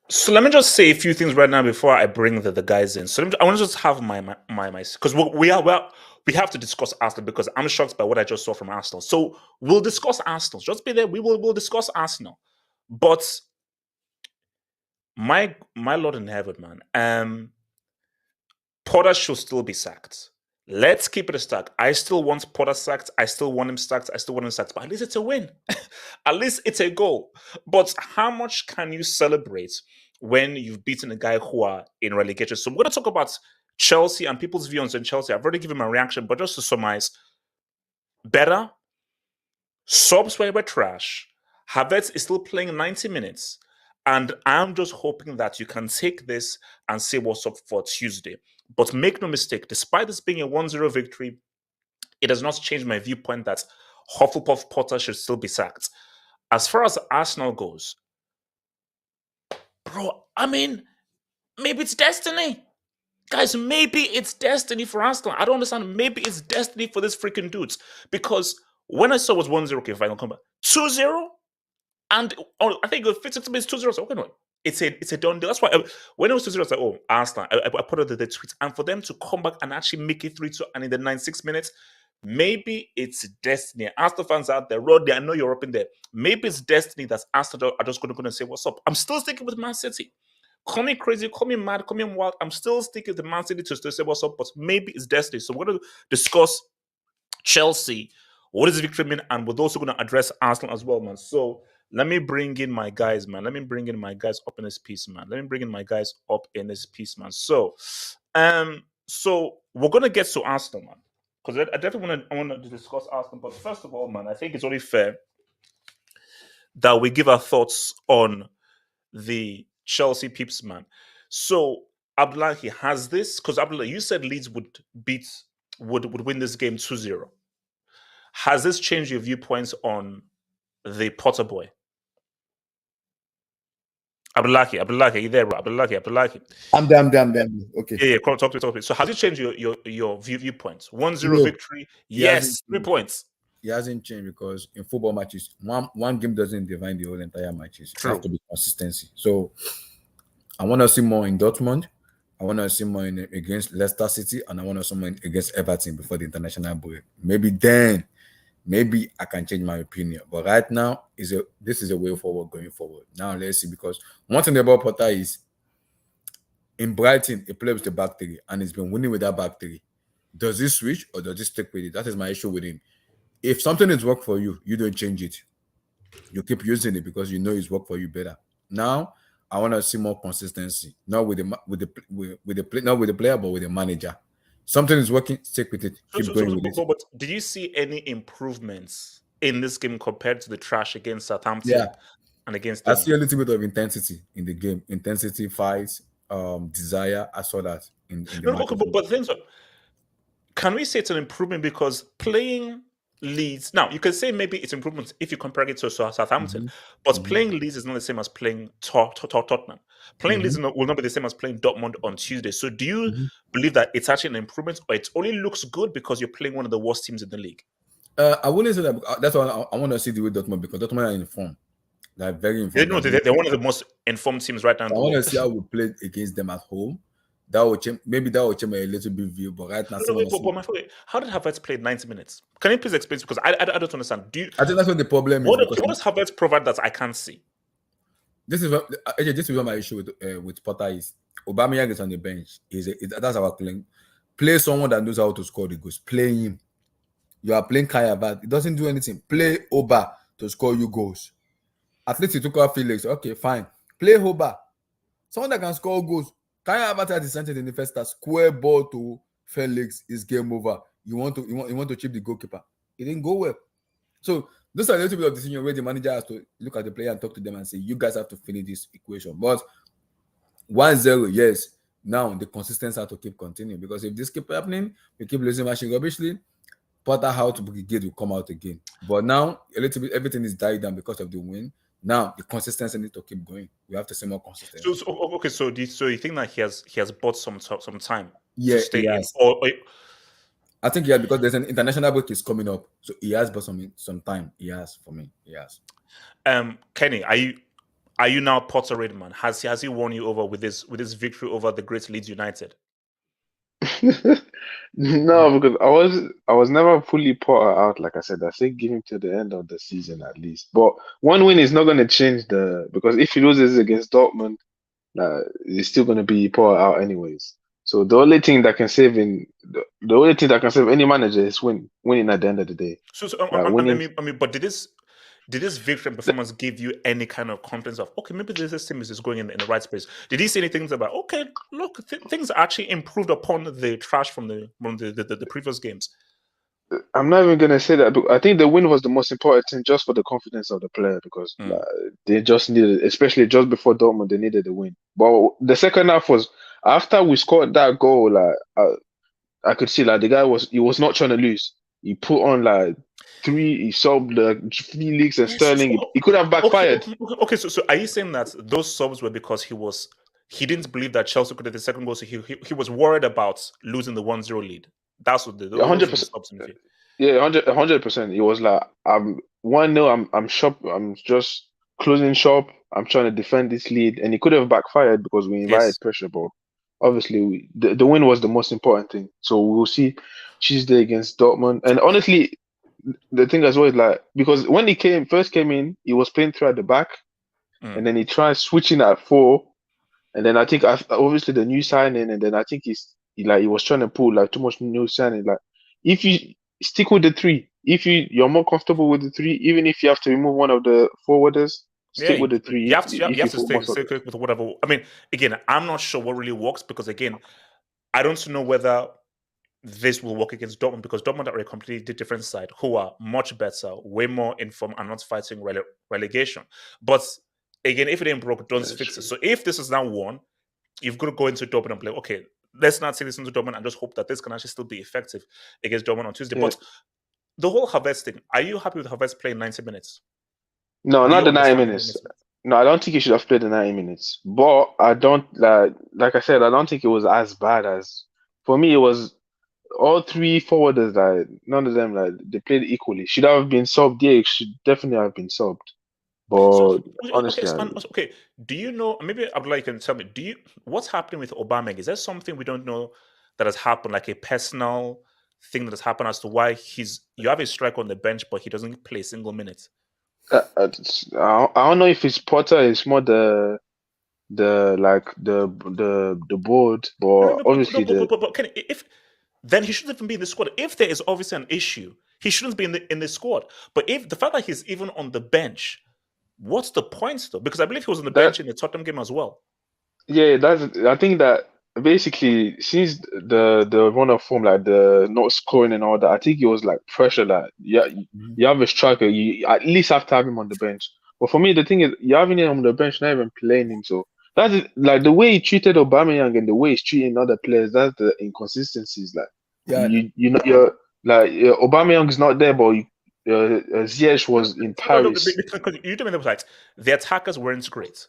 So let me just say a few things right now before I bring the guys in. So I want to just have my because we have to discuss Arsenal because I'm shocked by what I just saw from Arsenal. So we'll discuss Arsenal. Just be there. We'll discuss Arsenal. But my Lord in heaven, man, Potter should still be sacked. Let's keep it a stack. I still want Potter sacked. I still want him sacked. I still want him sacked. But at least it's a win. At least it's a goal. But how much can you celebrate when you've beaten a guy who are in relegation? So we're going to talk about Chelsea and people's views on Chelsea. I've already given my reaction, but just to summarize, better. Subs were trash. Havertz is still playing 90 minutes. And I'm just hoping that you can take this and see what's up for Tuesday. But make no mistake, despite this being a 1-0 victory, it does not change my viewpoint that Hufflepuff Potter should still be sacked. As far as Arsenal goes, bro, I mean, maybe it's destiny. Guys, maybe it's destiny for Arsenal. I don't understand. Maybe it's destiny for these freaking dudes. Because when I saw it was 1-0, okay, final comeback, 2-0, and I think it fits into me, it's 2-0. So, okay, no, it's a done deal. That's why when it was 2-0, I was like, oh, Arsenal. I put out the tweet. And for them to come back and actually make it 3-2 and in the 96 minutes, maybe it's destiny. Arsenal fans out there, Rodney, I know you're up in there. Maybe it's destiny that Arsenal are just going to say, what's up? I'm still sticking with Man City. Call me crazy, call me mad, call me wild. I'm still sticking with Man City to say what's up, but maybe it's destiny. So we're going to discuss Chelsea. What does the victory mean? And we're also going to address Arsenal as well, man. So let me bring in my guys, man. Let me bring in my guys up in this piece, man. So we're gonna get to Arsenal, man, because I definitely want to discuss Arsenal. But first of all, man, I think it's only fair that we give our thoughts on the Chelsea peeps, man. So Abdullahi has this because Abdullahi, you said Leeds would win this game 2-0. Has this changed your viewpoints on the Potter boy? Abdullahi, are you there, bro? Abdullahi. I'm there. Okay. Yeah, talk to me. So has it changed your viewpoints? 1-0 victory? Yes, 3 points. It hasn't changed because in football matches, one game doesn't define the whole entire matches. It has to be consistency. So I want to see more in Dortmund. I want to see more against Leicester City, and I want to see more against Everton before the international break. Maybe I can change my opinion. But right now, this is a way forward going forward. Now let's see, because one thing about Potter is in Brighton, he plays with the back three and he's been winning with that back three. Does he switch or does he stick with it? That is my issue with him. If something is work for you, you don't change it. You keep using it because you know it's work for you better. Now I want to see more consistency, not with the player, but with the manager. Something is working, stick with it. Keep going with it. But did you see any improvements in this game compared to the trash against Southampton and against them? I see a little bit of intensity in the game. Intensity, fights, desire. I saw that in the match. But things are, can we say it's an improvement because playing Leeds, now you can say maybe it's improvement if you compare it to Southampton, but playing Leeds is not the same as playing Tottenham. Playing Leeds will not be the same as playing Dortmund on Tuesday. So do you believe that it's actually an improvement, or it only looks good because you're playing one of the worst teams in the league? I wouldn't say that. That's why I want to see the way Dortmund, because Dortmund are informed. They're very informed. They're one of the most informed teams right now. I want to see how we play against them at home. That will change. Maybe that will change a little bit view, but right now, how did Havertz play 90 minutes? Can you please explain? Because I don't understand. I think that's what the problem is. What does Havertz provide that I can't see? This is what my issue with Potter is. Aubameyang is on the bench. That's our claim. Play someone that knows how to score the goals. Play him. You are playing Kai Havertz. It doesn't do anything. Play Oba to score you goals. At least you took out Felix. Okay, fine. Play Oba. Someone that can score goals. Kai Havertz had decided in the first half. Square ball to Felix is game over. You want to chip the goalkeeper. It didn't go well. So those are a little bit of decision where the manager has to look at the player and talk to them and say, you guys have to finish this equation. But 1-0, yes. Now the consistency has to keep continuing, because if this keep happening, we keep losing matching rubbishly, Potter House Brigade will come out again. But now a little bit everything is died down because of the win. Now the consistency needs to keep going. We have to see more consistency. So you think that he has bought some time Yeah, to stay in? I think because there's an international break is coming up, so he has bought some time. He has, for me. He has. Kenny, are you now Potterhead man? Has he won you over with this victory over the great Leeds United? No, because I was never fully Potter out. Like I said, I think give him to the end of the season at least. But one win is not going to change because if he loses against Dortmund, he's still going to be Potter out anyways. So the only thing that can save any manager is winning at the end of the day. But did this victory and performance give you any kind of confidence of, okay, maybe this team is going in the right space? Did he say anything about, okay, look, things actually improved upon the trash from the previous games? I'm not even going to say that. I think the win was the most important thing just for the confidence of the player, because they just needed, especially just before Dortmund, they needed the win. But the second half was, after we scored that goal, I could see the guy was not trying to lose. He put on he subbed Felix and Sterling. He could have backfired. Okay, so are you saying that those subs were because he didn't believe that Chelsea could get the second goal, so he was worried about losing the 1-0 lead? That's what 100%. Yeah, 100%. It was I'm 1-0. I'm shop. I'm just closing shop. I'm trying to defend this lead, and he could have backfired because we invited pressure. But obviously, the win was the most important thing. So we'll see Tuesday against Dortmund. And honestly, the thing as well is because when he first came in, he was playing through at the back, and then he tried switching at 4, and then I think obviously the new signing, and then I think he was trying to pull too much new signing. If you stick with the 3, if you're more comfortable with the 3, even if you have to remove one of the forwarders, stick with the 3. You have to stay with whatever. I mean, again, I'm not sure what really works, because again, I don't know whether this will work against Dortmund, because Dortmund are a completely different side who are much better, way more informed, and not fighting relegation. But again, if it ain't broke, don't fix it. So if this is now won, you've got to go into Dortmund and play, okay, let's not take this into Dortmund and just hope that this can actually still be effective against Dortmund on Tuesday. Yeah. But the whole Havertz thing, are you happy with Havertz playing 90 minutes? No, not the 90 minutes. No, I don't think he should have played the 90 minutes. But I don't, like I said, I don't think it was as bad as, for me, it was all 3 forwarders, none of them, they played equally. Should have been subbed. Yeah, it should definitely have been subbed. But honestly, okay. Do you know? Maybe Abdullah can tell me. What's happening with Aubameyang? Is there something we don't know that has happened, like a personal thing that has happened as to why you have a striker on the bench, but he doesn't play a single minute? I don't know if it's Potter. It's more the board, but obviously then he shouldn't even be in the squad. If there is obviously an issue, he shouldn't be in the squad. But if the fact that he's even on the bench, what's the point though? Because I believe he was on the bench in the Tottenham game as well. Yeah, I think that basically since the run of form, the not scoring and all that, I think it was pressure that you have a striker, you at least have to have him on the bench. But for me, the thing is, you're having him on the bench, not even playing him. So that's the way he treated Aubameyang and the way he's treating other players. That's the inconsistencies. You're Aubameyang's not there, but Ziyech was in Paris. Because you do mean the attackers weren't great.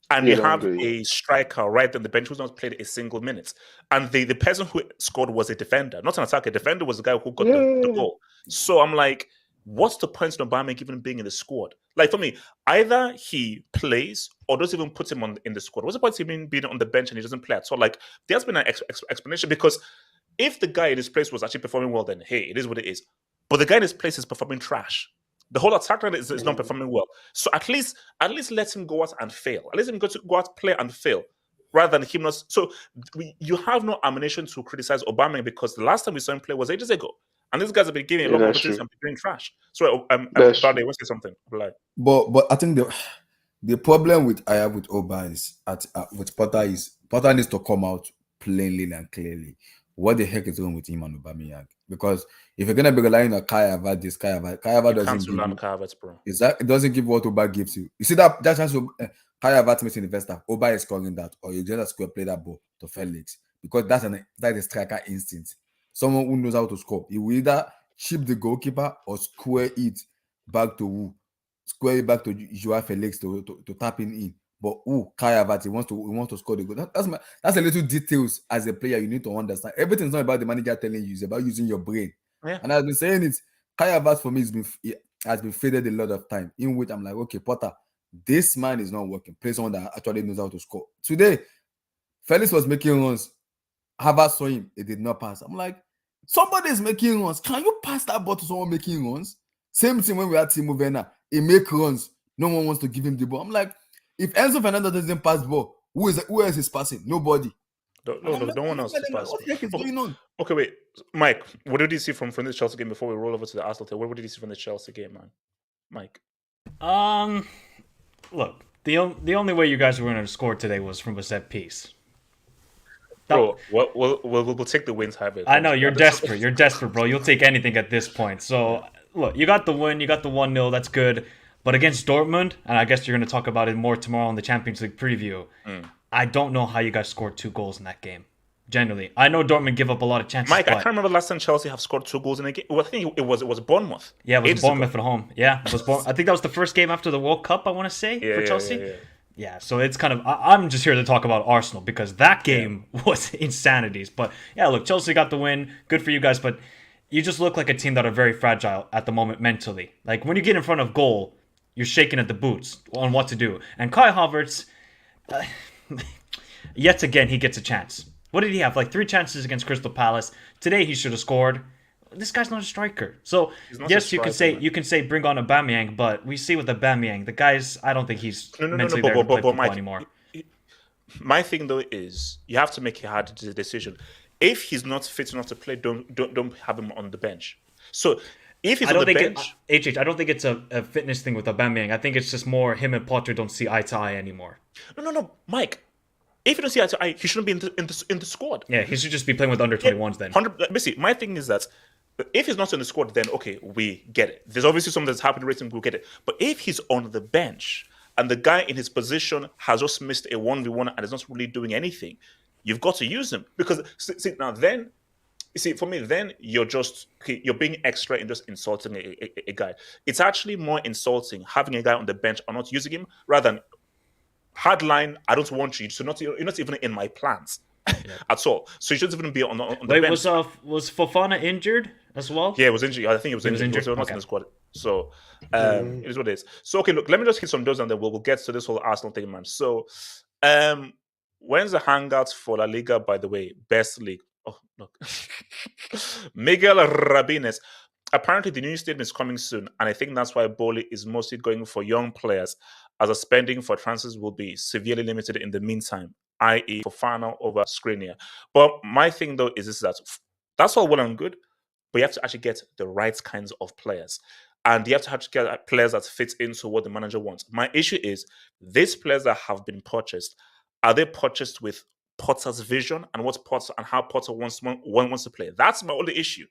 And you have a striker right on the bench who's not played a single minute. And the person who scored was a defender, not an attacker. A defender was the guy who got the goal. So I'm like, what's the point of Aubameyang even being in the squad? For me, either he plays or doesn't even put him in the squad. What's the point of him being on the bench and he doesn't play at all? There's been an explanation, because if the guy in his place was actually performing well, then hey, it is what it is. But the guy in his place is performing trash. The whole attack line is not performing well. So at least let him go out and fail. At least let him go out, play and fail. rather than him not. So you have no ammunition to criticize Aubameyang because the last time we saw him play was ages ago. And these guys have been giving a lot of opportunities and doing trash. So, Bradley, want to say something? But I think the problem I have with Oba is with Potter needs to come out plainly and clearly. What the heck is wrong with him and Aubameyang? Because if you're gonna be relying on Kai Havertz, Kai Havertz doesn't give what Oba gives you. You see that chance Kai Havertz makes in the first half. Oba is scoring that, or you just square play that ball to Felix because that's a striker instinct. Someone who knows how to score. He will either chip the goalkeeper or square it back to Joao Felix to tap in. But Kai Havertz, he wants to score the goal. That's a little details as a player you need to understand. Everything's not about the manager telling you; it's about using your brain. Yeah. And I've been saying it. Kai Havertz for me has been faded a lot of time. In which I'm like, okay, Potter, this man is not working. Play someone that actually knows how to score. Today, Felix was making runs. Havertz saw him; it did not pass. I'm like, somebody is making runs. Can you pass that ball to someone making runs? Same thing when we had Timo Werner. He make runs. No one wants to give him the ball. I'm like, if Enzo Fernandez doesn't pass the ball, who else is passing? Nobody. No one else is passing. What the heck is going on? Okay, wait. Mike, what did you see from this Chelsea game before we roll over to the Arsenal thing? What did you see from the Chelsea game, man? Mike? Look, the only way you guys were going to score today was from a set piece. Bro, we'll take the wins, Javier. I know, you're desperate. You're desperate, bro. You'll take anything at this point. So, look, you got the win. You got the 1-0. That's good. But against Dortmund, and I guess you're going to talk about it more tomorrow in the Champions League preview, I don't know how you guys scored 2 goals in that game. Generally, I know Dortmund give up a lot of chances. Mike, I can't remember last time Chelsea have scored 2 goals in a game. Well, I think it was Bournemouth. Yeah, it was Bournemouth at home. Yeah, it was I think that was the first game after the World Cup, I want to say, for Chelsea. Yeah, so it's kind of... I'm just here to talk about Arsenal because that game was insanities. But yeah, look, Chelsea got the win. Good for you guys, but you just look like a team that are very fragile at the moment mentally. Like, when you get in front of goal, you're shaking at the boots on what to do. And Kai Havertz, yet again, he gets a chance. What did he have? Like 3 chances against Crystal Palace. Today, he should have scored. This guy's not a striker. So, yes, you can say bring on Aubameyang, but we see with Aubameyang, the guy's, I don't think he's mentally there to play football anymore. My thing, though, is you have to make a hard decision. If he's not fit enough to play, don't have him on the bench. So, if he's on the bench... I don't think it's a fitness thing with Aubameyang. I think it's just more him and Potter don't see eye to eye anymore. No, Mike. If you don't see eye to eye, he shouldn't be in the squad. Yeah, he should just be playing with under 21s then. Basically, my thing is that if he's not in the squad, then okay, we get it. There's obviously something that's happened recently, we'll get it. But if he's on the bench and the guy in his position has just missed a 1v1 and is not really doing anything, you've got to use him. Because for me, then you're being extra in just insulting a guy. It's actually more insulting having a guy on the bench or not using him rather than hardline. I don't want you, so you're not even in my plans at all. So you shouldn't even be on the bench. Was Fofana injured as well? Yeah, it was injured. I think it was injured. He was not in the squad. So it is what it is. So okay, look, let me just hit some those and then we'll get to this whole Arsenal thing, man. So when's the hangouts for La Liga, by the way? Best league. Oh, look. Miguel Rabines. Apparently, the new statement is coming soon, and I think that's why Boli is mostly going for young players, as the spending for transfers will be severely limited in the meantime, i.e. for Fofana over Skriniar. But my thing, though, is that's all well and good, but you have to actually get the right kinds of players. And you have to actually get players that fit into what the manager wants. My issue is, these players that have been purchased, are they purchased with Potter's vision and how Potter wants to play? That's my only issue.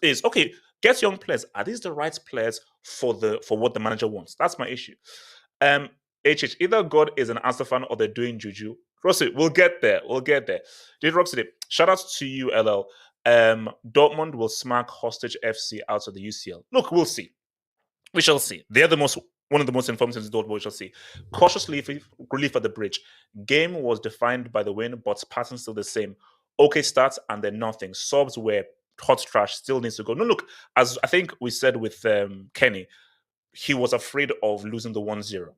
Is okay, get young players. Are these the right players for what the manager wants? That's my issue. Either God is an Arsenal fan or they're doing juju. Rossi, we'll get there. Did Roxy, shout out to you, LL. Dortmund will smack Hostage FC out of the UCL. Look, we'll see. We shall see. They're one of the most informed teams in Dortmund. We shall see. Cautious relief at the bridge. Game was defined by the win, but pattern still the same. Okay starts and then nothing. Subs were hot trash, still needs to go. No, look, as I think we said with Kenny, he was afraid of losing the 1-0.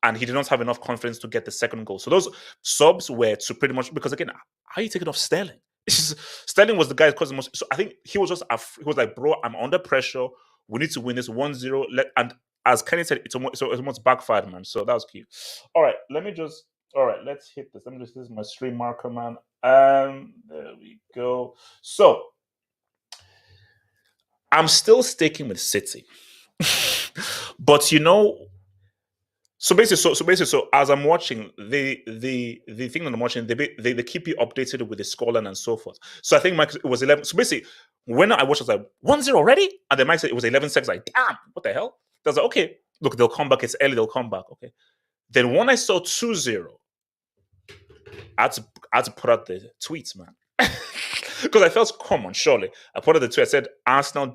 And he did not have enough confidence to get the second goal. So those subs were to pretty much, because again, how are you taking off Sterling? Sterling was the guy that caused the most. So I think he was like, bro, I'm under pressure. We need to win this 1-0. And as Kenny said, it's almost backfired, man. So that was cute. All right, let me just All right, let's hit this. Let me just, this is my stream marker, man. There we go. So I'm still sticking with City. But you know, so as I'm watching the thing that I'm watching, they keep you updated with the scoreline and so forth. So I think Mike, it was 11. So basically, when I watched, I was like 1-0 already, and then Mike said it was 11 seconds. Like, damn, what the hell? I was like, okay, look, they'll come back. It's early, they'll come back. Okay. Then when I saw 2-0, I had to put out the tweets, man, because I felt, come on, surely. I put out the tweet. I said Arsenal ...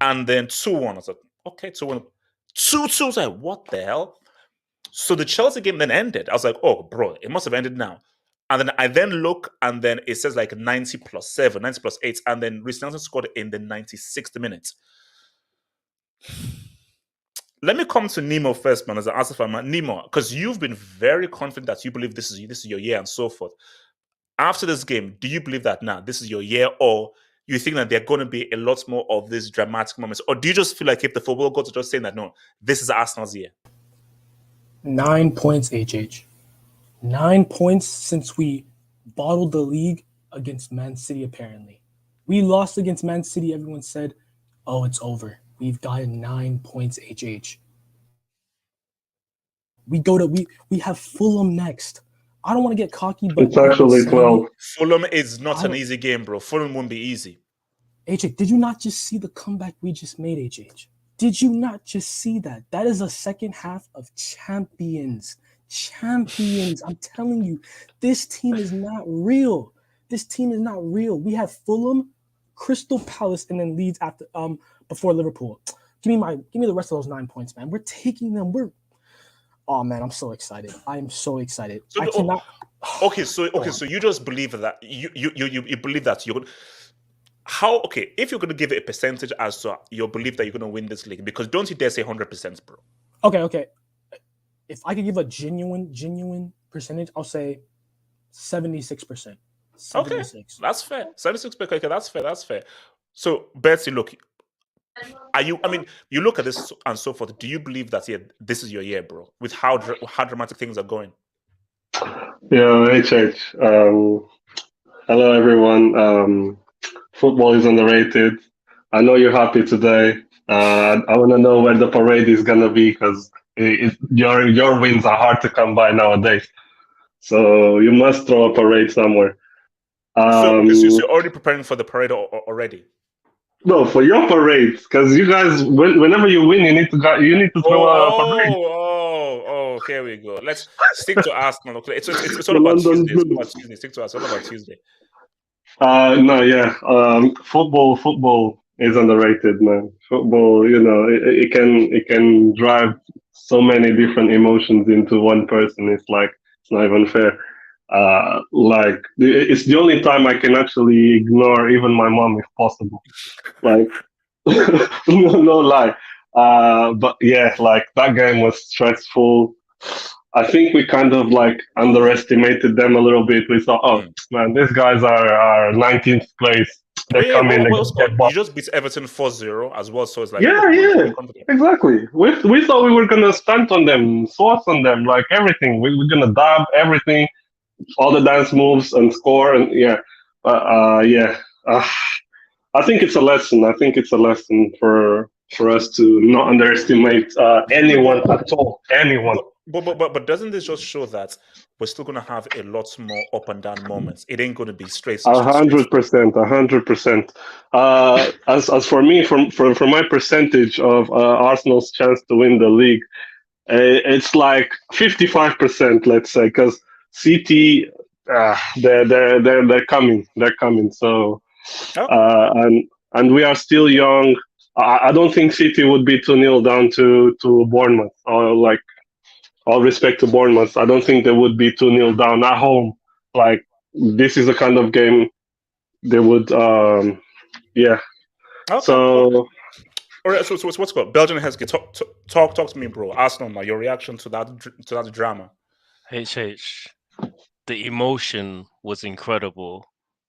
and then 2-1. I was like, okay, 2-1. 2-2. I was like, what the hell? So the Chelsea game then ended. I was like, oh, bro, it must have ended now. And then I look, and then it says like 90 plus 7, 90 plus 8, and then Reece Nelson scored in the 96th minute. Let me come to Nemo first, man, as an Arsenal fan. Nemo, because you've been very confident that you believe this is your year and so forth. After this game, do you believe that now this is your year, or you think that there are going to be a lot more of these dramatic moments, or do you just feel like if the football gods are just saying that no, this is Arsenal's year? 9 points, HH. 9 points since we bottled the league against Man City, apparently. We lost against Man City. Everyone said, oh, it's over. We've gotten 9 points, HH. We have Fulham next. I don't want to get cocky, but it's actually 12. Fulham is not an easy game, bro. Fulham won't be easy. HH, did you not just see the comeback we just made, HH? Did you not just see that? That is a second half of champions. Champions. I'm telling you, this team is not real. This team is not real. We have Fulham, Crystal Palace, and then Leeds after before Liverpool. Give me the rest of those 9 points, man. We're taking them. Oh man, I'm so excited. I am so excited. So, I cannot. So you just believe that you believe that you're gonna. How, okay, if you're going to give it a percentage as to your belief that you're going to win this league, because don't you dare say 100%, bro. Okay. If I could give a genuine percentage, I'll say 76%. 76. Okay, that's fair. 76%, okay, that's fair. So, Betsy, look, you look at this and so forth, do you believe that, yeah, this is your year, bro, with how dramatic things are going? Yeah, HH. Hello, everyone. Football is underrated. I know you're happy today. I want to know where the parade is going to be, because your wins are hard to come by nowadays. So you must throw a parade somewhere. So you're already preparing for the parade already? No, for your parade, because you guys, whenever you win, you need to throw a parade. Oh, here we go. Let's stick to Arsenal. Okay, it's all about Tuesday. Stick to us. It's all about Tuesday. No, yeah. Football is underrated, man. Football, it can drive so many different emotions into one person. It's like, it's not even fair. Like, it's the only time I can actually ignore even my mom if possible. Like, no lie. But yeah, like, that game was stressful. I think we kind of like underestimated them a little bit. We thought, man, these guys are 19th place. They come in. You just beat Everton 4-0 as well, so it's like exactly. We thought we were gonna stunt on them, sauce on them, like everything. We're gonna dab everything, all the dance moves and score, and I think it's a lesson. I think it's a lesson for us to not underestimate anyone at all. Anyone. But doesn't this just show that we're still going to have a lot more up and down moments? It ain't going to be straight. 100%. As for me, for my percentage of Arsenal's chance to win the league, it's like 55%, let's say, because City, they're coming. So, and we are still young. I don't think City would be 2-0 down to Bournemouth, or like. All respect to Bournemouth, I don't think they would be 2-0 down at home. Like, this is the kind of game they would, Okay. So, all right. So what's called Belgian Hesky? Talk to me, bro. Arsenal, now, your reaction to that drama. HH, the emotion was incredible.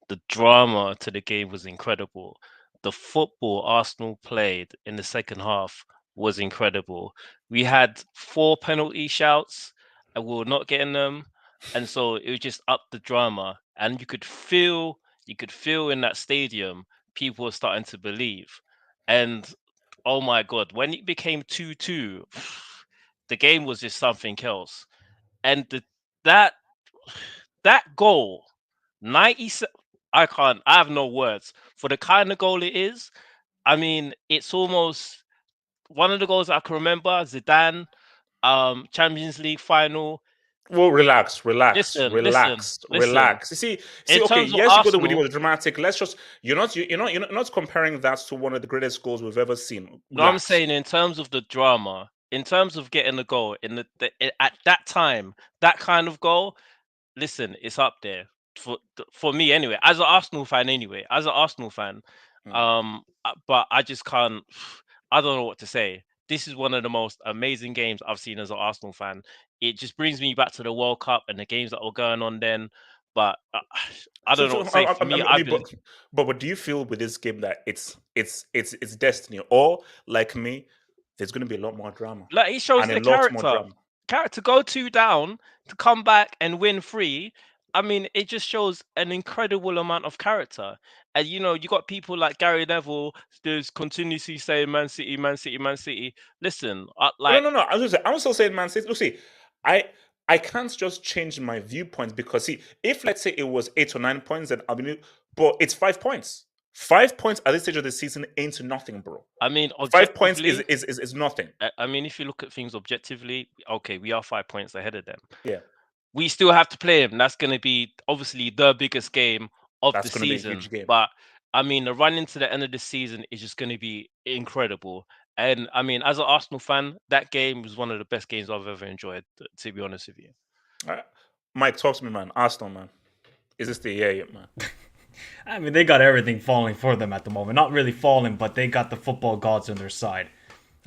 The drama to the game was incredible. The football Arsenal played in the second half was incredible. We had 4 penalty shouts, and we were not getting them, and so it was just up the drama, and you could feel in that stadium people were starting to believe, and oh my god, when it became 2-2, the game was just something else, and that goal, 97. I have no words for the kind of goal it is. I mean, it's almost one of the goals I can remember. Zidane, Champions League final. Well, relax. Listen. You see. In Okay, terms of yes, you got the video Arsenal, was dramatic. Let's just you're not comparing that to one of the greatest goals we've ever seen. no, I'm Relax. saying in terms of the drama, in terms of getting the goal at that time, that kind of goal. Listen, it's up there for me anyway. As an Arsenal fan, but I just can't. I don't know what to say. This is one of the most amazing games I've seen as an Arsenal fan. It just brings me back to the World Cup and the games that were going on then. But I don't know what to say. For me, but do you feel with this game that it's destiny, or like me, there's going to be a lot more drama? Like, it shows the character go 2 down to come back and win 3. I mean, it just shows an incredible amount of character. And you got people like Gary Neville, there's continuously saying Man City, Man City, Man City. Listen, no. I'm still saying Man City. Look, see, I can't just change my viewpoint because see, if let's say it was 8 or 9 points, then but it's 5 points. 5 points at this stage of the season ain't nothing, bro. I mean, 5 points is nothing. I mean, if you look at things objectively, okay, we are 5 points ahead of them. Yeah. We still have to play them. That's going to be obviously the biggest game of the season. But I mean, the run into the end of the season is just going to be incredible. And I mean, as an Arsenal fan, that game was one of the best games I've ever enjoyed, to be honest with you. Mike, talk to me, man. Arsenal, man. Is this the year yet, man? I mean, they got everything falling for them at the moment. Not really falling, but they got the football gods on their side.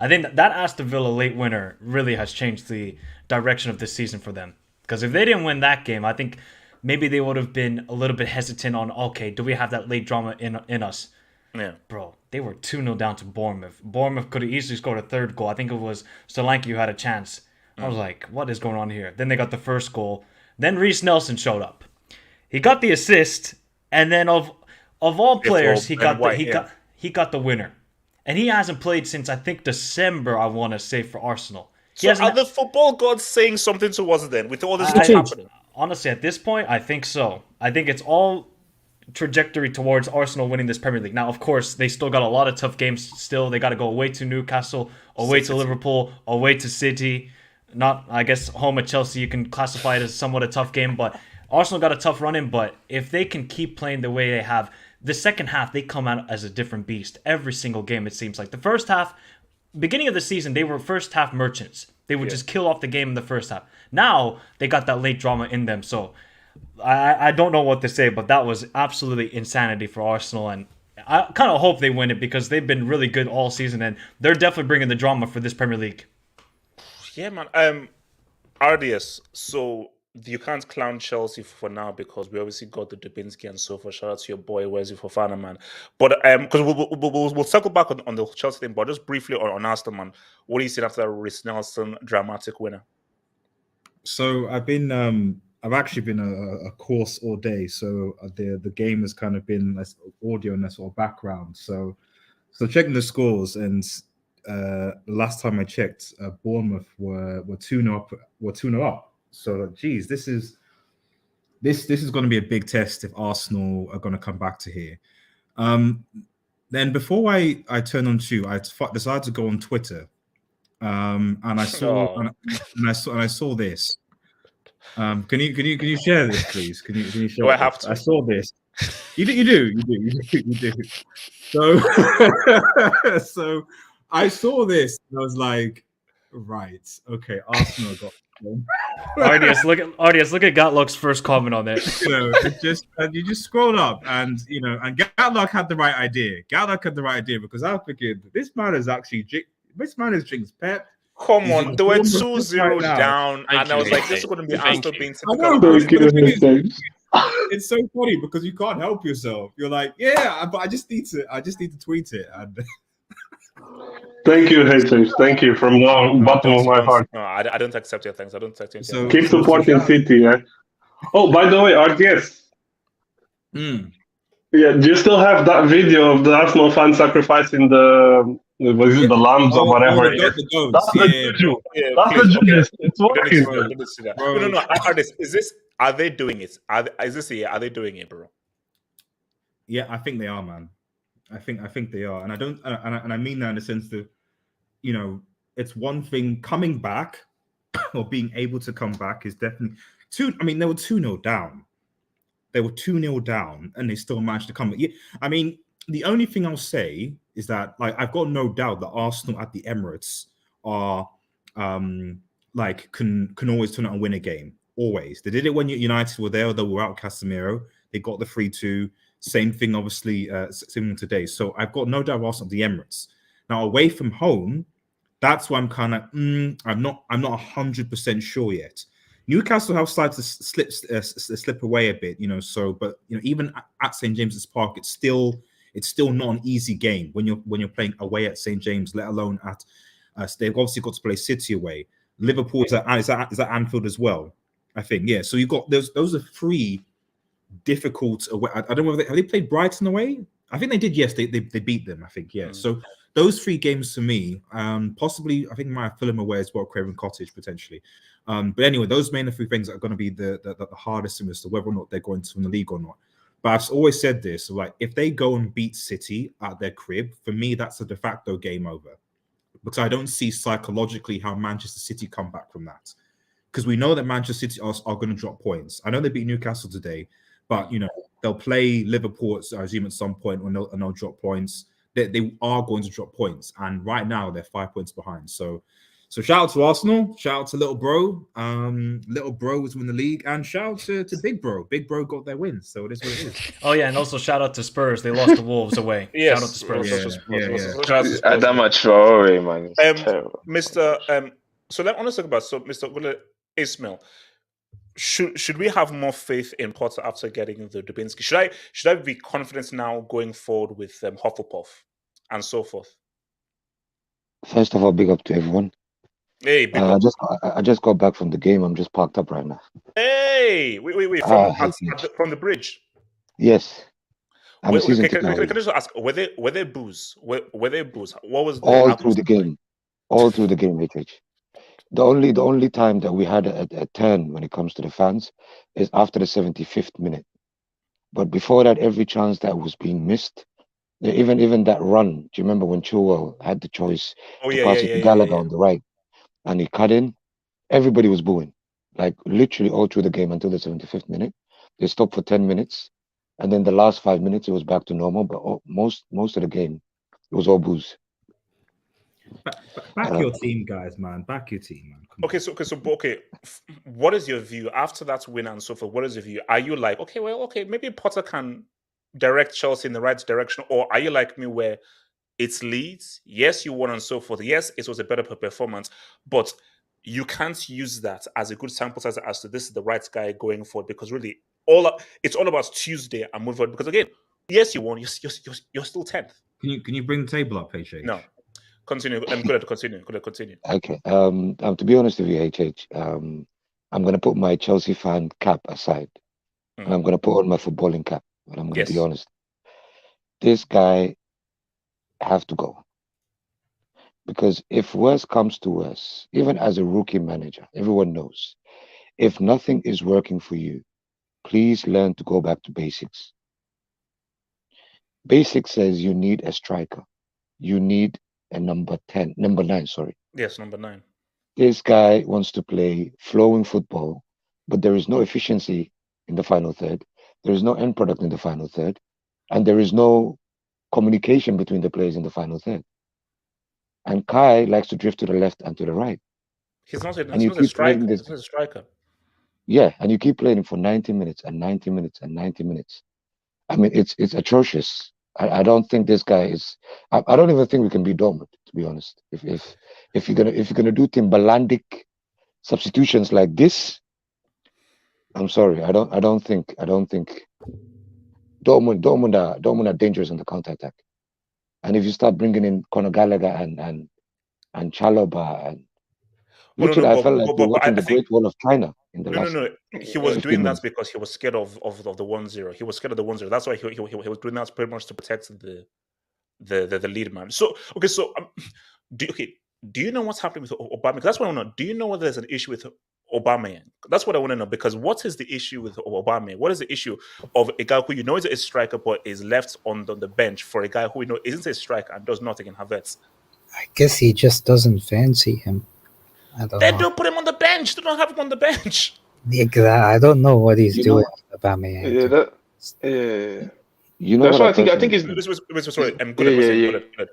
I think that Aston Villa late winner really has changed the direction of this season for them. Because if they didn't win that game, I think maybe they would have been a little bit hesitant on, okay, do we have that late drama in us? Yeah. Bro, they were 2-0 down to Bournemouth. Bournemouth could have easily scored a third goal. I think it was Solanke who had a chance. I was like, what is going on here? Then they got the first goal. Then Reece Nelson showed up. He got the assist, and then of all players, he got the winner. And he hasn't played since, I think, December, I want to say, for Arsenal. So are the football gods saying something to us then, with all this stuff happening? Honestly, at this point, I think so. I think it's all trajectory towards Arsenal winning this Premier League. Now, of course, they still got a lot of tough games still. They got to go away to Newcastle, away to Liverpool, away to City. Not, I guess, home at Chelsea, you can classify it as somewhat a tough game, but Arsenal got a tough run in. But if they can keep playing the way they have, the second half, they come out as a different beast. Every single game, it seems like. The first half, beginning of the season, they were first half merchants. They would just kill off the game in the first half. Now, they got that late drama in them. So, I don't know what to say, but that was absolutely insanity for Arsenal. And I kind of hope they win it because they've been really good all season. And they're definitely bringing the drama for this Premier League. Yeah, man. RDS, so you can't clown Chelsea for now because we obviously got the Dubinsky and so forth. Shout out to your boy Wesley Fofana, man. But because we'll circle back on the Chelsea thing, but just briefly on Arsenal, man. What do you see after that Reece Nelson dramatic winner? So I've actually been a course all day. So the game has kind of been less audio and less sort of background. So checking the scores, and last time I checked, Bournemouth were 2-0 up. Were 2-0 up. So, geez, this is going to be a big test if Arsenal are going to come back to here. Then before I turn on to you, I decided to go on Twitter, and I saw and I saw this. Can you share this, please? Can you share? Do I have to? I saw this. You do. So I saw this and I was like, right, okay, Arsenal got. RDS, look at Gatlock's first comment on it. You just scroll up, and Gatlock had the right idea. Because I was thinking this man is drinks pep. Come on, they were 2-0 down, and I was like, this is going to be Arsenal being typical. It's so funny because you can't help yourself. You're like, yeah, but I just need to tweet it. And Thank you, haters. Thank you from the bottom of my heart. No, I don't accept your thanks. I don't accept your So thanks. Keep supporting City, yeah. Oh, by the way, RTS. Yeah, do you still have that video of the Arsenal fan sacrificing the lambs or whatever it is? That's the juju. That's the juju. It's working. No. Are they doing it? Are they doing it, bro? Yeah, I think they are, man. I think they are, and I don't, and I mean that in the sense that, you know, it's one thing coming back or being able to come back is definitely two. I mean, they were 2-0 down. They were 2-0 down, and they still managed to come. Yeah, I mean, the only thing I'll say is that, like, I've got no doubt that Arsenal at the Emirates are, like, can always turn out and win a game. Always. They did it when United were there. They were out Casemiro. They got the 3-2. Same thing, obviously, same thing today. So I've got no doubt Arsenal at the Emirates. Now, away from home, that's why I'm kind of, I'm not 100% sure yet. Newcastle have started to slip away a bit, you know. So, but you know, even at St James's Park, it's still not an easy game when you're playing away at St James, let alone at. They've obviously got to play City away. Liverpool is at Anfield as well, I think. Yeah. So you've got those are three difficult away. I don't know if have they played Brighton away. I think they did. Yes, they beat them. I think. Yeah. So those three games for me, possibly I think might have Fulham away as well, Craven Cottage potentially. But anyway, those main three things are going to be the hardest in as to whether or not they're going to win the league or not. But I've always said this: like, if they go and beat City at their crib, for me that's a de facto game over, because I don't see psychologically how Manchester City come back from that. Because we know that Manchester City are going to drop points. I know they beat Newcastle today, but you know they'll play Liverpool, I assume, at some point, and they'll drop points. They are going to drop points, and right now they're 5 points behind. So shout out to Arsenal, shout out to little bro. Little bro was winning the league, and shout out to Big Bro. Big Bro got their win, so it is what it is. Oh yeah, and also shout out to Spurs. They lost to Wolves away. Yes, shout out to Spurs. Yeah. That much for away, man. Mr. So let us talk about Mr. Ismail. Should we have more faith in Potter after getting the Dubinsky? Should I be confident now going forward with Hufflepuff and so forth? First of all, big up to everyone. Hey, big up. I just got back from the game. I'm just parked up right now. Hey, wait, from the bridge. Yes. Can I just ask? Were there booze? Were there booze? What was all through the game? All through the game, HH. The only time that we had a turn when it comes to the fans is after the 75th minute. But before that, every chance that was being missed, even that run. Do you remember when Chilwell had the choice to pass it to Gallagher on the right, and he cut in? Everybody was booing, like literally all through the game until the 75th minute. They stopped for 10 minutes, and then the last 5 minutes it was back to normal. But most of the game, it was all boos. Back your team, guys, man. Back your team, man. Okay. What is your view after that win and so forth? What is your view? Are you like, okay, maybe Potter can direct Chelsea in the right direction, or are you like me where it's Leeds? Yes, you won and so forth. Yes, it was a better performance, but you can't use that as a good sample size as to this is the right guy going forward, because really it's all about Tuesday and move forward. Because again, yes, you won. You're still 10th. Can you bring the table up, HH? No. Continue. I'm good at continue. Okay. To be honest with you, HH, I'm gonna put my Chelsea fan cap aside, and I'm gonna put on my footballing cap. And I'm gonna be honest. This guy have to go, because if worse comes to worse, even as a rookie manager, everyone knows if nothing is working for you, please learn to go back to basics. Basics says you need a striker. You need a number 9, sorry. Yes, number 9. This guy wants to play flowing football, but there is no efficiency in the final third. There is no end product in the final third, and there is no communication between the players in the final third. And Kai likes to drift to the left and to the right. He's not a striker. He's not a striker. Yeah, and you keep playing him for 90 minutes and 90 minutes and 90 minutes. I mean, it's atrocious. I don't think this guy is. I don't even think we can beat Dortmund, to be honest. If you're gonna do Timberlandic substitutions like this, I'm sorry. I don't think Dortmund are dangerous on the counter attack. And if you start bringing in Conor Gallagher and and Chalobah and Well, literally, I felt like we were but watching I the think Great Wall of China in the no, last he was 15 doing that minutes. because he was scared of the 1-0. He was scared of the 1-0. That's why he was doing that pretty much to protect the lead man. So okay, so do you know what's happening with Obama? That's what I want to know. Do you know whether there's an issue with Obama? That's what I want to know, because what is the issue with Obama? What is the issue of a guy who you know is a striker but is left on the bench for a guy who you know isn't a striker and does nothing in Havertz? I guess he just doesn't fancy him. I don't know. Don't put him on the bench. They don't have him on the bench. I don't know what he's doing with Obama. You know that's what why I think it's sorry. Go ahead.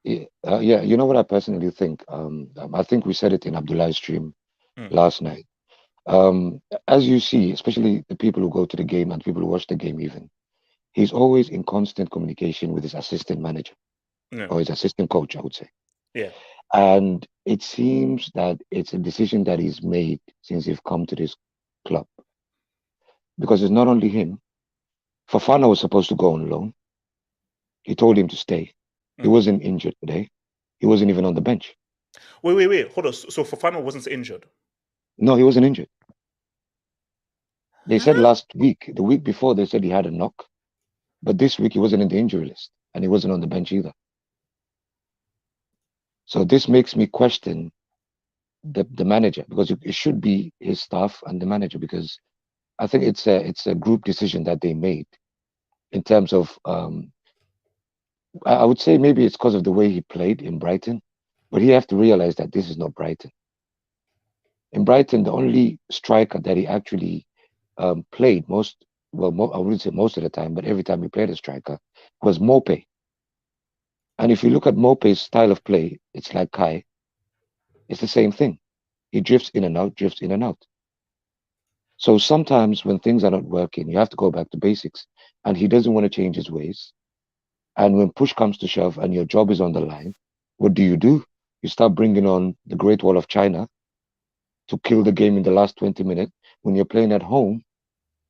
Yeah, you know what I personally think. I think we said it in Abdullah's stream last night. As you see, especially the people who go to the game and people who watch the game, even he's always in constant communication with his assistant manager or his assistant coach, I would say. Yeah. And it seems that it's a decision that he's made since he's come to this club, because it's not only him. Fofana was supposed to go on loan. He told him to stay. He wasn't injured today. He wasn't even on the bench. Wait. Hold on. So Fofana wasn't injured? No, he wasn't injured. They said last week, the week before, they said he had a knock. But this week, he wasn't in the injury list. And he wasn't on the bench either. So this makes me question the manager, because it should be his staff and the manager, because I think it's a group decision that they made in terms of I would say maybe it's because of the way he played in Brighton, but he have to realize that this is not Brighton. In Brighton, the only striker that he actually played I wouldn't say most of the time, but every time he played a striker was Mope. And if you look at Mope's style of play, it's like Kai. It's the same thing. He drifts in and out. So sometimes when things are not working, you have to go back to basics. And he doesn't want to change his ways. And when push comes to shove and your job is on the line, what do? You start bringing on the Great Wall of China to kill the game in the last 20 minutes when you're playing at home,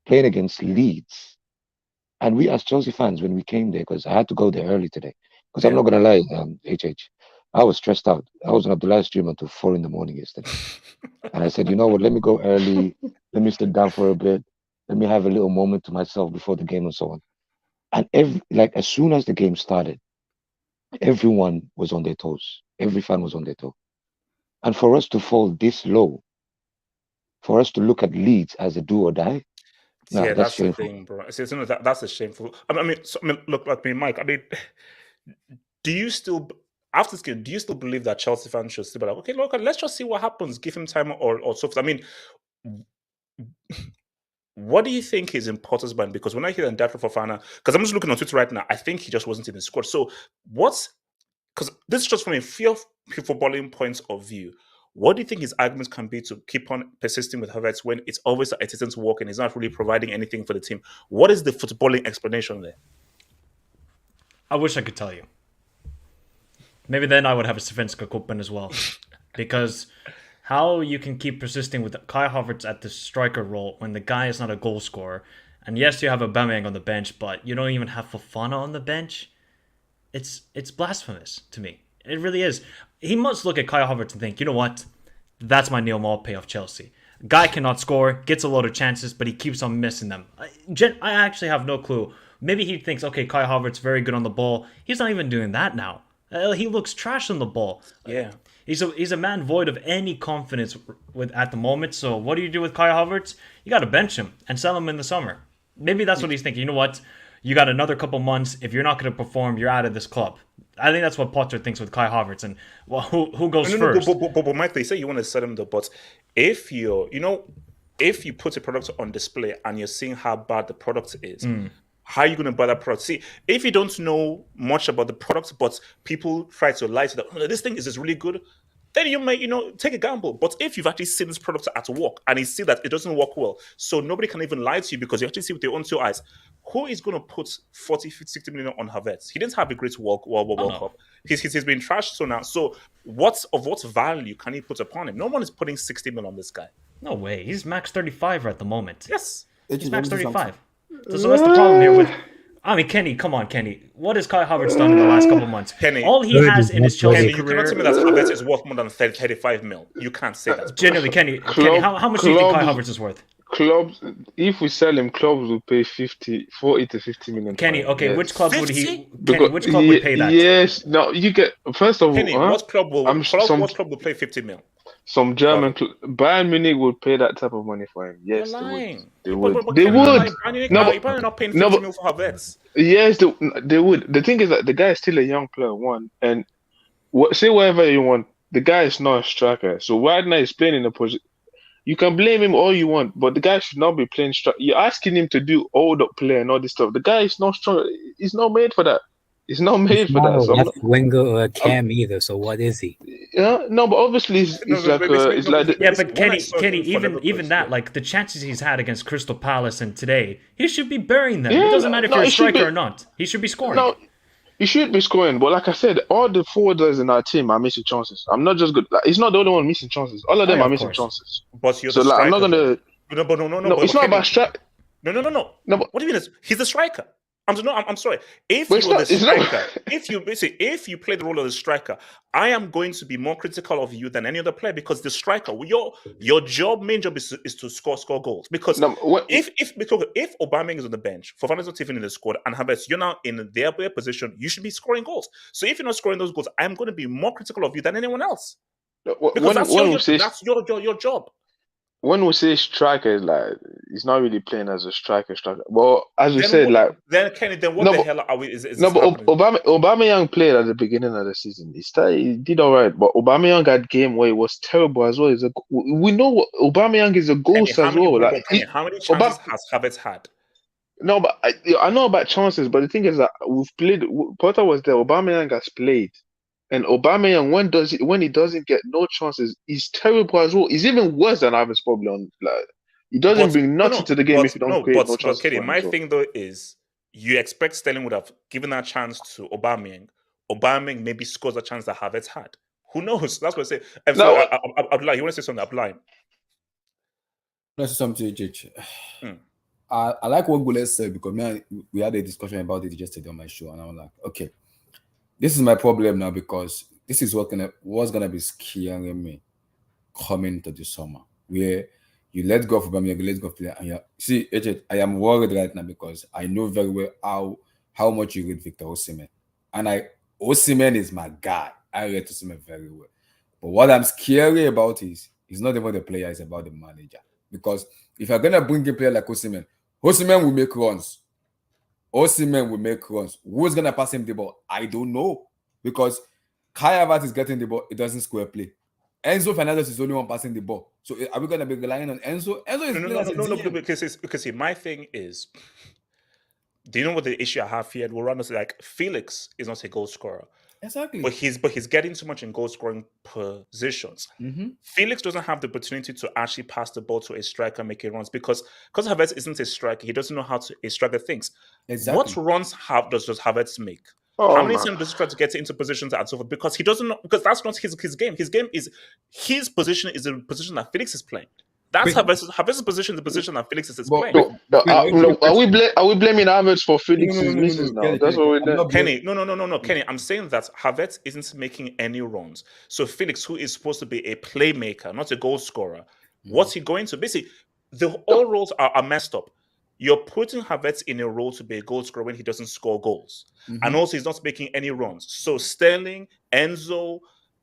playing against Leeds. And we as Chelsea fans, when we came there, because I had to go there early today, because I'm not going to lie, I was stressed out. I was on Abdullah's stream until 4 a.m. yesterday. And I said, you know what, let me go early. Let me sit down for a bit. Let me have a little moment to myself before the game and so on. And as soon as the game started, everyone was on their toes. Every fan was on their toe. And for us to fall this low, for us to look at Leeds as a do or die, no, that's shameful. The thing, bro. That's a shameful. Look, Mike. Do you still, after this game, believe that Chelsea fans should still be like, okay, look, let's just see what happens, give him time or so? What do you think his importance been? Because when I hear Ndatra Fofana, because I'm just looking on Twitter right now, I think he just wasn't in the squad. So because this is just from a pure footballing point of view, what do you think his arguments can be to keep on persisting with Havertz when it's obvious that it isn't working, he's not really providing anything for the team? What is the footballing explanation there? I wish I could tell you. Maybe then I would have a Svenska Cupen as well. Because how you can keep persisting with Kai Havertz at the striker role when the guy is not a goal scorer, and yes, you have Aubameyang on the bench, but you don't even have Fofana on the bench. It's blasphemous to me. It really is. He must look at Kai Havertz and think, you know what? That's my Neil Maupay of Chelsea. Guy cannot score, gets a lot of chances, but he keeps on missing them. I actually have no clue. Maybe he thinks, okay, Kai Havertz very good on the ball. He's not even doing that now. He looks trash on the ball. Yeah. He's a man void of any confidence at the moment. So what do you do with Kai Havertz? You got to bench him and sell him in the summer. Maybe that's what he's thinking. You know what? You got another couple months. If you're not going to perform, you're out of this club. I think that's what Potter thinks with Kai Havertz. And well, who goes first? But Mike, they say you want to sell him though. But if you put a product on display and you're seeing how bad the product is, how are you going to buy that product? See, if you don't know much about the product, but people try to lie to that, oh, this thing is just really good, then you may, take a gamble. But if you've actually seen this product at work and you see that it doesn't work well, so nobody can even lie to you because you actually see with your own two eyes, who is going to put 40, 50, 60 million on Havertz? He didn't have a great World Cup. He's been trashed so now. So what value can he put upon him? No one is putting 60 million on this guy. No way. He's max 35 at the moment. Yes. He's max 35. So that's the problem here with I mean, Kenny, come on, Kenny. What has Kai Havertz done in the last couple of months? Kenny, all he has in his Chelsea Kenny, you career. cannot tell me that Havertz is worth more than 35 mil. You can't say that. Genuinely, Kenny, how much do you think Kai Havertz is worth? Clubs, if we sell him, clubs will pay 40 to 50 million. Kenny, okay, yes. which club would he? Kenny, which club would pay that? Yes, no, you get first of all. Kenny, what club will pay 50 mil? Some German Bayern Munich would pay that type of money for him. Yes, You're lying. They would. But They would. No, you're probably not paying 50 mil for Havertz. Yes, they would. The thing is that the guy is still a young player. And say whatever you want. The guy is not a striker. So right now he's playing in a position. You can blame him all you want, but the guy should not be playing striker. You're asking him to do hold up play and all this stuff. The guy is not strong. He's not made for that. He's not made for that. So left winger or a cam either. So what is he? Yeah, no, but obviously but Kenny, even that, like the chances he's had against Crystal Palace and today, he should be burying them. It doesn't matter if you're a striker or not. He should be scoring. No, he should be scoring. But like I said, all the forwards in our team are missing chances. I'm not just good. Like, he's not the only one missing chances. All of them are missing chances. But you're so like, I'm not gonna. No, it's not about strike. No. What do you mean? He's the striker. I'm sorry. If you're the striker, if you play the role of the striker, I am going to be more critical of you than any other player because the striker, your main job is to score goals. Because if Aubameyang is on the bench, Fofana's not even in the squad, and Havertz, you're now in their position, you should be scoring goals. So if you're not scoring those goals, I'm going to be more critical of you than anyone else. Because that's your job. When we say striker, like he's not really playing as a striker. Well, as we said, like then Kenny, then what the hell are we? But Aubameyang played at the beginning of the season. He did all right, but Aubameyang had game where he was terrible as well. We know what Aubameyang is a ghost as well. How many chances has Havertz had? No, but I know about chances. But the thing is that we've played. Potter was there. Aubameyang has played. And Aubameyang, when he doesn't get no chances, he's terrible as well. He's even worse than Havertz probably on. Like he doesn't bring nothing to the game if you don't create no chances. But my thing though is, you expect Sterling would have given that chance to Aubameyang. Aubameyang maybe scores a chance that Havertz had. Who knows? That's what I say. Abdullah, you want to say something, Abdullah? Let's say something, JJ. I like what Goulet said because we had a discussion about it yesterday on my show, and I was like, okay. This is my problem now because this is what's gonna be scaring me coming to the summer, where you let go of Aubameyang, you let go of player, and see, AJ, I am worried right now because I know very well how much you read Victor Osimhen, and Osimhen is my guy. I read Osimhen very well, but what I'm scary about is not even the player; it's about the manager. Because if you're gonna bring a player like Osimhen will make runs. Osimhen will make runs. Who's going to pass him the ball? I don't know. Because Kai Havertz is getting the ball. It doesn't square play. Enzo Fernandez is the only one passing the ball. So are we going to be relying on Enzo? Enzo is because see, my thing is, do you know what the issue I have here? We'll run us like Felix is not a goal scorer. Exactly. But he's getting too much in goal scoring positions. Mm-hmm. Felix doesn't have the opportunity to actually pass the ball to a striker making runs because Havertz isn't a striker. He doesn't know how a striker thinks. Exactly. What runs does Havertz make? How many times does he try to get into positions and so forth? Because he doesn't know, because that's not his game. His position is the position that Felix is playing. That's Havertz's position, the position that Felix is playing. Are we blaming Havertz for Felix's misses now? That's what we're doing. Kenny, no, Kenny. I'm saying that Havertz isn't making any runs. So Felix, who is supposed to be a playmaker, not a goal scorer, what's he going to? Basically, all roles are messed up. You're putting Havertz in a role to be a goal scorer when he doesn't score goals. And also he's not making any runs. So Sterling, Enzo,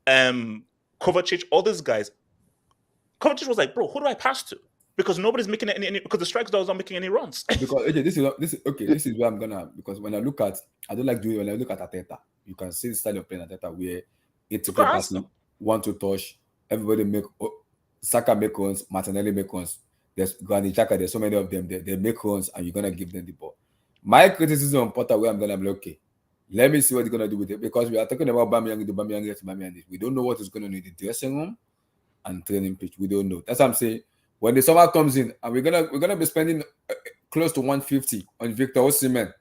Kovacic, all these guys, Kovacic was like, bro, who do I pass to? Because nobody's making any because the strikers are not making any runs. Because AJ, this is where I'm gonna, because when I look at Arteta, you can see the style of playing Arteta where it's passing, one to touch, everybody make Saka make runs, Martinelli make runs. There's Granit Xhaka, there's so many of them, they make runs and you're gonna give them the ball. My criticism on Potter, where I'm gonna be okay, let me see what he's gonna do with it, because we are talking about Aubameyang. We don't know what is going on in the dressing room and training pitch. We don't know. That's what I'm saying. When the summer comes in, and we're gonna be spending close to 150 on Victor Osimhen.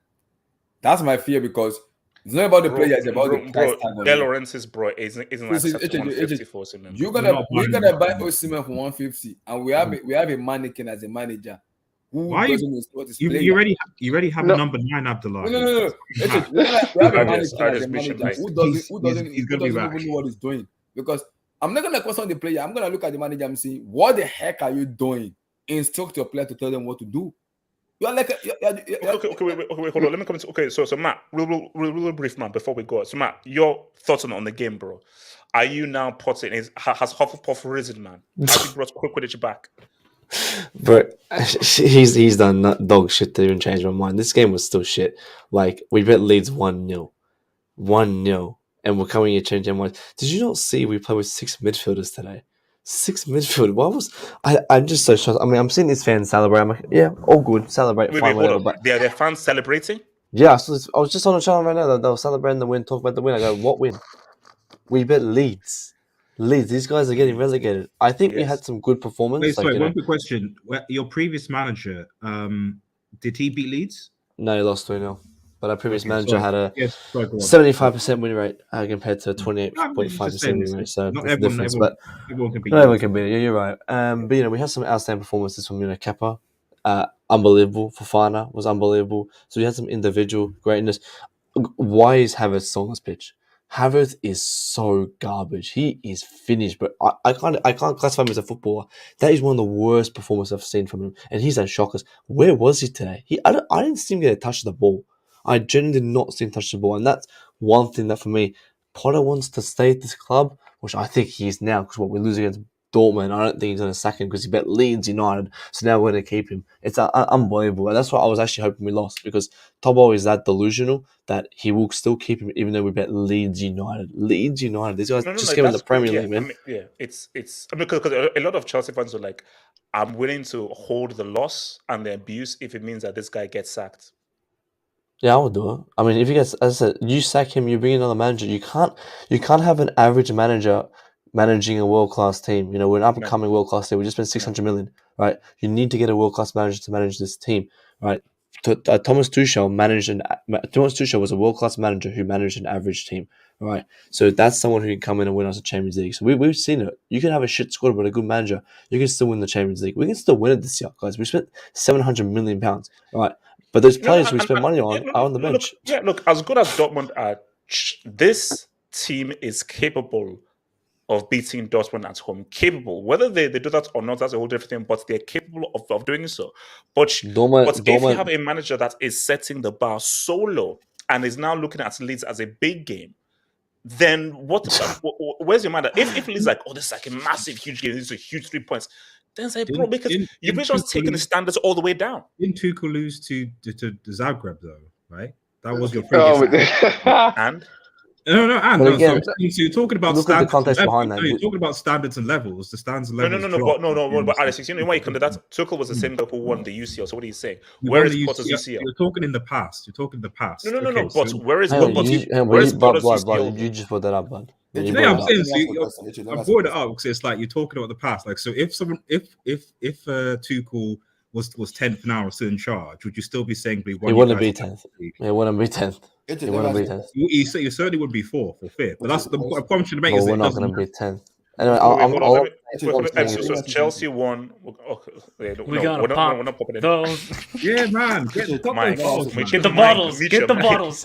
That's my fear, because it's not about the player, it's about the price tag. De Laurentiis, bro, isn't like 150 for Osimhen. We're gonna buy Osimhen for 150, and we have a mannequin as a manager who Why doesn't know what is you playing. already have No. a number 9 Abdullah. No. We have a manager who doesn't even know what he's doing. Because I'm not gonna question the player. I'm gonna look at the manager and see what the heck are you doing? Instruct your player to tell them what to do. You're like wait, hold on. Let me come into. Okay, so Matt, real brief, man, before we go. So Matt, your thoughts on the game, bro? Are you now potting? Has Hufflepuff risen, man? Have you brought Quidditch back? But he's done dog shit to even change my mind. This game was still shit. Like, we bet Leeds 1-0. 1-0. And we're coming here changing our mind. Did you not see we played with 6 midfielders today? 6 midfielders. What was... I'm just so shocked. I mean, I'm seeing these fans celebrate. I'm like, yeah, all good. Celebrate. Wait, fine, hold whatever. on. But They're fans celebrating? yeah, I was just on the channel right now. They were celebrating the win, talking about the win. I go, what win? We bet Leeds. These guys are getting relegated. I think we had some good performance. Wait, sorry, one quick question. Your previous manager, did he beat Leeds? No, he lost 3-0. But our previous manager had a 75% win rate compared to 28.5% win rate. So that's the difference. But everyone can beat everyone can beat it. You're right. But we had some outstanding performances from Kepa. Unbelievable. Fofana was unbelievable. So we had some individual greatness. Why is Havertz on this pitch? Havertz is so garbage. He is finished, but I can't classify him as a footballer. That is one of the worst performances I've seen from him, and he's had shockers. Where was he today? I didn't see him get a touch of the ball. I genuinely did not see him touch the ball, and that's one thing that for me, Potter wants to stay at this club, which I think he is now. Because we lose against Dortmund, I don't think he's going to sack him because he bet Leeds United. So now we're going to keep him. It's unbelievable, and that's what I was actually hoping we lost, because Tobo is that delusional that he will still keep him even though we bet Leeds United. Leeds United. These guys just came in the Premier League, man. I mean, it's because a lot of Chelsea fans are like, I'm willing to hold the loss and the abuse if it means that this guy gets sacked. Yeah, I would do it. I mean, if you get, as I said, you sack him, you bring another manager. You can't have an average manager managing a world-class team. We're an up-and-coming world-class team. We just spent 600 million, right? You need to get a world-class manager to manage this team, right? Thomas Tuchel was a world-class manager who managed an average team, right? So that's someone who can come in and win us a Champions League. So we've seen it. You can have a shit squad but a good manager. You can still win the Champions League. We can still win it this year, guys. We spent £700 million, right? But those players we spend money on are on the bench. Look, as good as Dortmund are, this team is capable of beating Dortmund at home. Capable. Whether they do that or not, that's a whole different thing, but they're capable of doing so. But if you have a manager that is setting the bar so low and is now looking at Leeds as a big game, then where's your mind? If Leeds like, this is like a massive, huge game, this is a huge 3 points, then say, bro, because you've just taken the standards all the way down. Didn't Tuchel lose to Zagreb, though, right? That was your previous and? No. But again, so you're talking about look at the context behind that. You're talking about standards and levels. The standards and levels. But Alex, you know why you can do that? Tuchel was the same guy who won the UCL. So what are you saying? Where is Potter's UCL? You're talking in the past. No. But where is Potter's UCL? You just put that up, bud. I'm saying, I brought it up because it's like you're talking about the past. Like, so if Tuchel was 10th now or still in charge, would you still be saying he wouldn't be 10th? He wouldn't be 10th. You certainly would be 4th or 5th. But that's the point I'm trying to make. We're not going to be 10th. Anyway, so Chelsea won. We got not popping in. Yeah, man. Get the bottles. Get the bottles.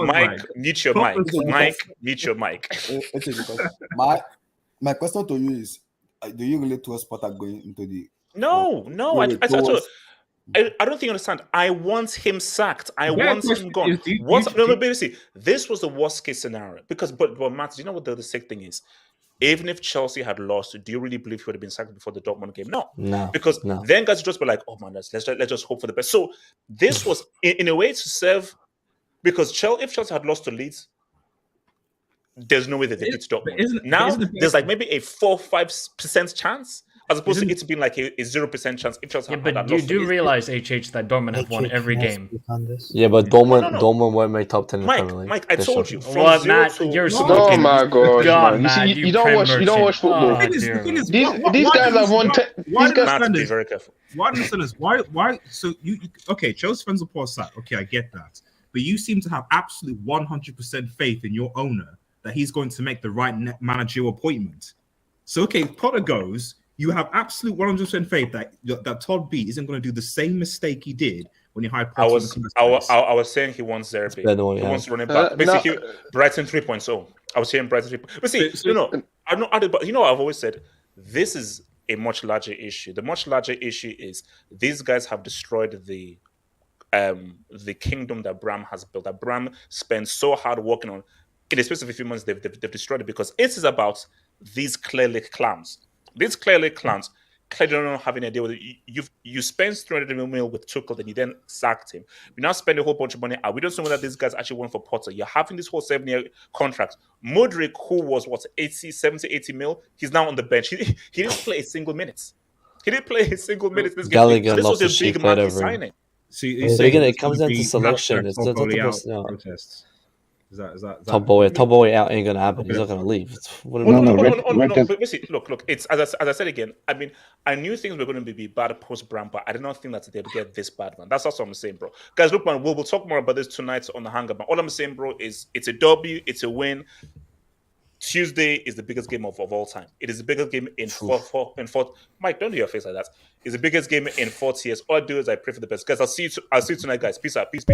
Mike, mute your mic. Mike, mute your mic. My question to you is: do you really trust Potter going into the? No. I don't think you understand. I want him sacked. I want him gone. This was the worst case scenario because, but Matt, you know what the sick thing is? Even if Chelsea had lost, do you really believe he would have been sacked before the Dortmund game? No. Because then guys would just be like, oh man, let's just hope for the best. So this was in a way to serve, because if Chelsea had lost to Leeds, there's no way that they beat Dortmund. Now there's like maybe a 4-5% chance, as opposed to it being like a 0% chance if Chelsea had lost. But you do realize, that Dortmund have won every game. Yeah, but Dortmund won't make top 10 in the Premier League. Mike, I told you. Well, Matt, you're so oh my God, man. You don't watch football. These guys have won. Why do Matt, be very careful. Why? So okay, Chelsea fans are poor side. Okay, I get that. But you seem to have absolute 100% faith in your owner that he's going to make the right managerial appointment. So okay, Potter goes. you have absolute 100% faith that Todd B isn't going to do the same mistake he did when he hired Potter. I was saying he wants Zerbi. He wants running back. Basically, Brighton 3.0. I was saying Brighton 3.0. But see, I'm not. But I've always said this is a much larger issue. The much larger issue is these guys have destroyed the kingdom that Bram has built. That Bram spent so hard working on. In the space of a few months, they've destroyed it because it is about these clearly clowns. These clearly clowns clearly don't have any idea what you spent 300 million with Tuchel, then you then sacked him. You now spend a whole bunch of money, and we don't know whether these guys actually went for Potter. You're having this whole 7-year contract. Modric, who was 80 mil, he's now on the bench. He didn't play a single minute. He didn't play a single minute this game. This was a big market signing. See, again, it comes down to selection. It's not the protests. Is that Top boy out ain't gonna happen. Okay. He's not gonna leave. No. But listen, look. It's as I said again. I mean, I knew things were going to be bad post Bram, but I did not think that they'd get this bad, man. That's also what I'm saying, bro. Guys, look, man. We'll talk more about this tonight on the Hangar. Man. All I'm saying, bro, is it's a W. It's a win. Tuesday is the biggest game of all time. It is the biggest game in fourth. Mike, don't do your face like that. It's the biggest game in 40 years. All I do is I pray for the best. Guys, I'll see you tonight, guys. Peace out. Peace.